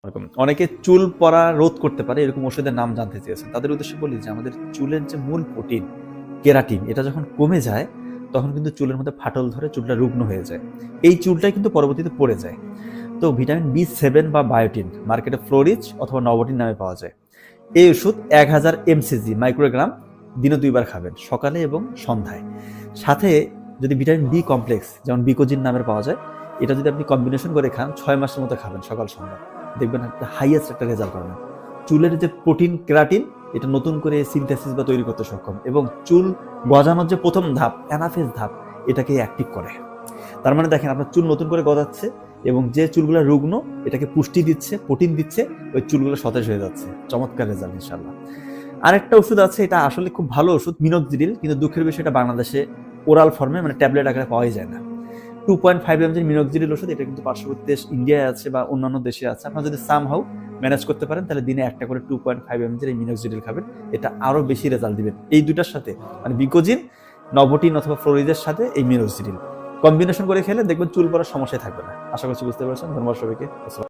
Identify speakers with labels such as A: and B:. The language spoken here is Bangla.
A: এরকম অনেকে চুল পড়া রোধ করতে পারে এরকম ওষুধের নাম জানতে চেয়েছেন। তাদের উদ্দেশ্যে বলি যে আমাদের চুলের যে মূল প্রোটিন কেরাটিন এটা যখন কমে যায় তখন কিন্তু চুলের মধ্যে ফাটল ধরে চুলটা রুগ্ন হয়ে যায়। এই চুলটাই কিন্তু পরবর্তীতে পড়ে যায়। তো ভিটামিন B7 বা বায়োটিন মার্কেটে ফ্লোরিচ অথবা নবটিন নামে পাওয়া যায়। এই ওষুধ 1000 mcg মাইক্রোগ্রাম দিনে 2 বার খাবেন, সকালে এবং সন্ধ্যায়। সাথে যদি ভিটামিন বি কমপ্লেক্স যেমন বিকোজিন নামের পাওয়া যায়, এটা যদি আপনি কম্বিনেশন করে খান 6 মাসের মতো খাবেন সকাল সন্ধ্যা, দেখবেন একটা হাইয়েস্ট একটা রেজাল্ট পাবেন। চুলের যে প্রোটিন কেরাটিন এটা নতুন করে সিনথেসিস বা তৈরি করতে সক্ষম এবং চুল গজানোর যে প্রথম ধাপ অ্যানাফেজ ধাপ এটাকে অ্যাক্টিভ করে। তার মানে দেখেন আপনার চুল নতুন করে গজাচ্ছে এবং যে চুলগুলো রুগ্ন এটাকে পুষ্টি দিচ্ছে, প্রোটিন দিচ্ছে, ওই চুলগুলো সতেজ হয়ে যাচ্ছে। চমৎকার রেজাল্ট ইনশাল্লাহ। আরেকটা ওষুধ আছে, এটা আসলে খুব ভালো ওষুধ, মিনোক্সিডিল, কিন্তু দুঃখের বিষয় এটা বাংলাদেশে ওরাল ফর্মে মানে ট্যাবলেট আকারে পাওয়াই যায় না। 2.5 mg মিনোক্সিডিল ওষুধ, এটা কিন্তু পার্শ্ববর্তী দেশ ইন্ডিয়ায় আছে বা অন্যান্য দেশে আছে। আপনারা যদি সামহাউ ম্যানেজ করতে পারেন তাহলে দিনে একটা করে 2.5 mg এই মিনোক্সিডিল খাবেন, এটা আরো বেশি রেজাল্ট দিবেন। এই দুটার সাথে মানে বিকোজিন, নবটিন অথবা ফ্লোরিজের সাথে এই মিনোক্সিডিল কম্বিনেশন করে খেলে দেখবেন চুল পড়ার সমস্যায় থাকবে না। আশা করছি বুঝতে পারছেন। ধন্যবাদ সবাইকে।